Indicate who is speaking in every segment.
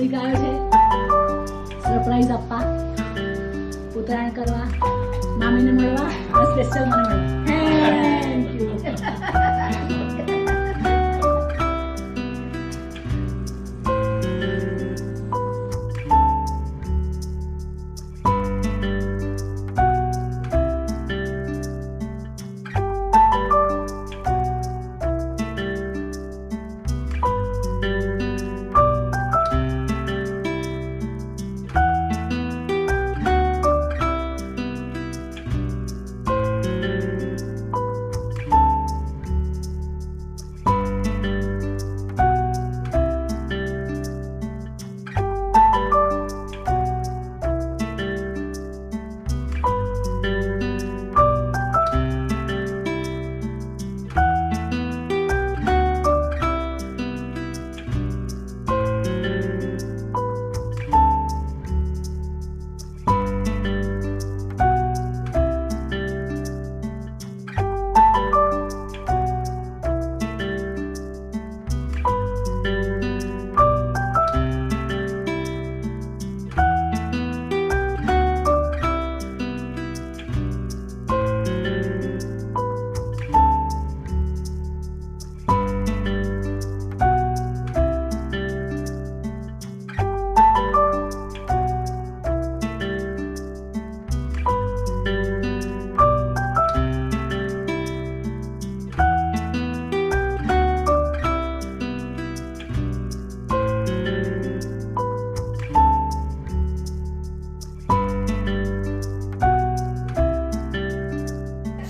Speaker 1: નજીક આવ્યો છે સરપ્રાઈઝ આપવા, ઉત્તરાયણ કરવા, મામીને મળવા અને સ્પેશિયલ મને મળવા. Thank you.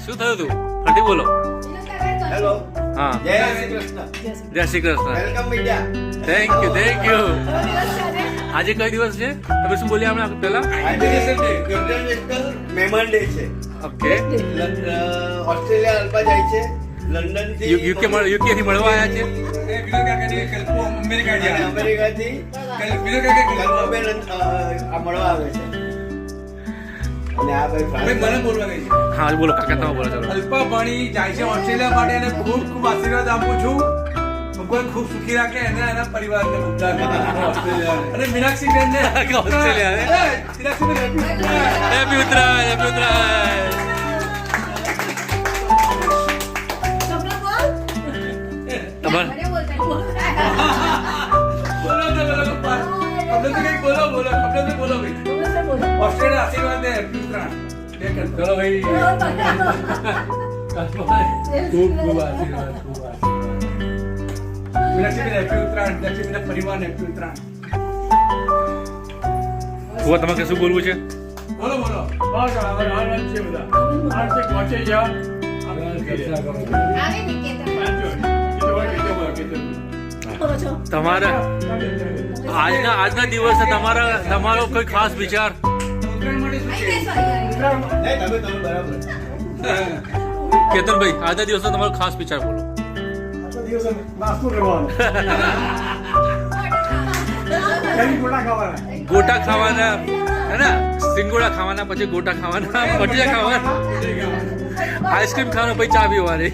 Speaker 2: શું થયું તું? ફરી બોલો.
Speaker 3: હેલો.
Speaker 2: હા.
Speaker 3: જય શ્રી કૃષ્ણ.
Speaker 2: જય Shri Krishna.
Speaker 3: Welcome media.
Speaker 2: Thank you, thank you. આજે કયો દિવસ છે? તમે શું બોલ્યા હમણાં પહેલા?
Speaker 3: આજે ઇન્ટરનેશનલ મહેમાન ડે છે.
Speaker 2: ઓકે.
Speaker 3: ઓસ્ટ્રેલિયા અલ્પા જાય છે, લંડન થી
Speaker 2: યુકે થી મળવા આવ્યા છે.
Speaker 3: અમેરિકાથી મળવા આવે છે. અને આ ભાઈ
Speaker 4: મને બોલવા ગઈ છે.
Speaker 2: હા બોલો કાકા, તમે બોલો. ચલો.
Speaker 4: અલ્પા ભણી જાય છે ઓસ્ટ્રેલિયા માટે એને ખૂબ ખૂબ આશીર્વાદ આપું છું. ભગવાન ખૂબ સુખી રાખે એને એના પરિવારને બધાને અને મીનાક્ષી બેન ને
Speaker 2: Australia happy Uttarayan, happy Uttarayan. તમારે
Speaker 4: ઓસ્ટ્રેલિયા આશીર્વાદ દે હેપી ઉત્તરાયણ. ચલો ભાઈ ખૂબ ખૂબ આશીર્વાદ, ખૂબ આશીર્વાદ. મીનાક્ષી બેન હેપી ઉત્તરાયણ. મીનાક્ષી બેન પરિવારને હેપી ઉત્તરાયણ.
Speaker 2: તમારે શું બોલવું છે?
Speaker 4: બોલો બોલો. બસ આગળ આગળ છે બધા. આ છે પહોંચી જાઓ.
Speaker 2: તમારા આજના દિવસે તમારો કોઈ ખાસ વિચાર? કેતનભાઈ, આજના દિવસે તમારો ખાસ વિચાર બોલો. ગોટા ખાવાના, હે ને? સિંગોડા ખાવાના, પછી ગોટા ખાવાના, ભજીયા ખાવાના, આઈસ્ક્રીમ ખાવાના, પછી ચા પીવાની.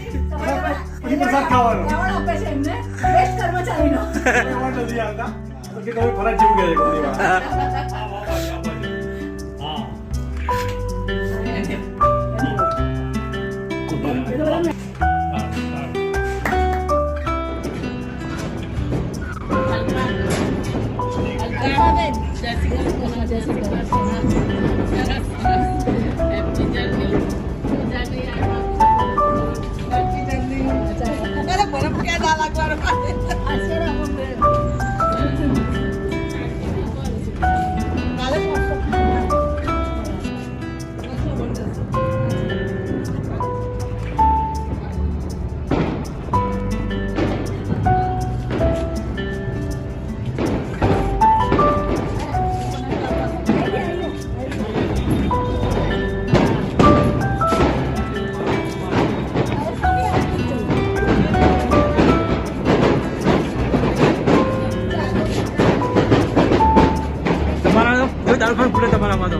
Speaker 2: દારૂખાનું ખુલે તમારામાં તો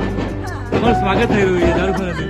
Speaker 2: તમારું સ્વાગત થઈ રહ્યું છે દારૂખાનાથી.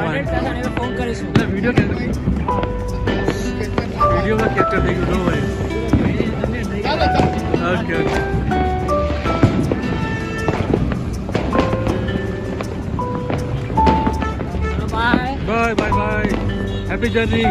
Speaker 2: તમારે
Speaker 1: 100,000 એવો ફોન કરીશું.
Speaker 2: વિડીયોમાં કેપ્ચર થઈ ગયું. Okay okay.
Speaker 1: Bye.
Speaker 2: Bye bye bye. Happy journey.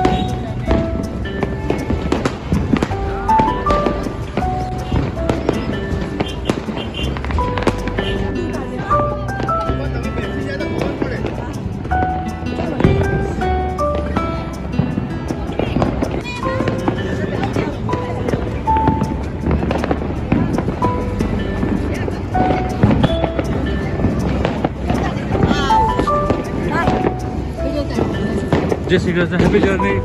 Speaker 2: જય શ્રી કૃષ્ણ. Happy journey.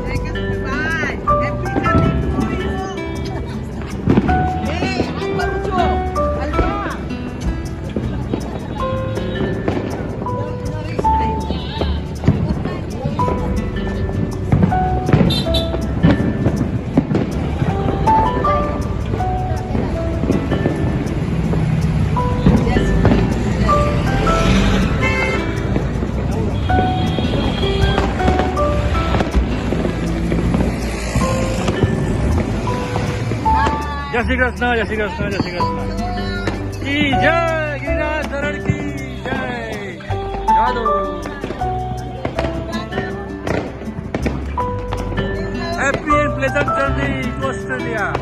Speaker 2: જય શ્રી કૃષ્ણ. જય શ્રી કૃષ્ણ. જય શ્રી કૃષ્ણ. કી જય ગિરિરાજ ધરણ કી જય. Jadav. Happy and pleasant journey to Australia.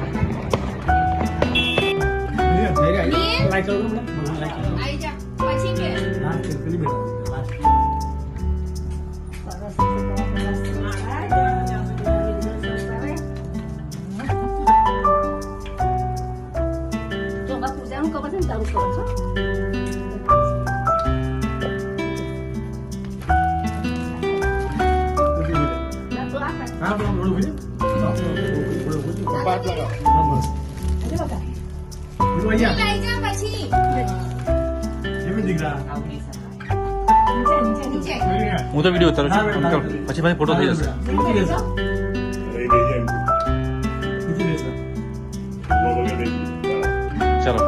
Speaker 3: Like કરો ને મને લાઈક કરો.
Speaker 5: આઈ જા પછી કે
Speaker 3: હા પેલી બેટા
Speaker 1: જો બસ પૂજાનું ખબર છે ને તારું ખબર છે. ના તો આ ખાય.
Speaker 3: હા બોલો બોલો બોલો પાટ લગાવ હા બસ
Speaker 1: અરે બકા.
Speaker 3: બોલો અહીંયા
Speaker 5: આઈ જા પછી
Speaker 3: એમ દીકરા
Speaker 1: નીચે નીચે
Speaker 5: નીચે
Speaker 2: હું તો વિડીયો ઉતારું છું. અંકલ, પછી ભાઈ ફોટો થઈ જશે.
Speaker 3: નીચે બેસો નીચે બેસો
Speaker 2: ચાલો.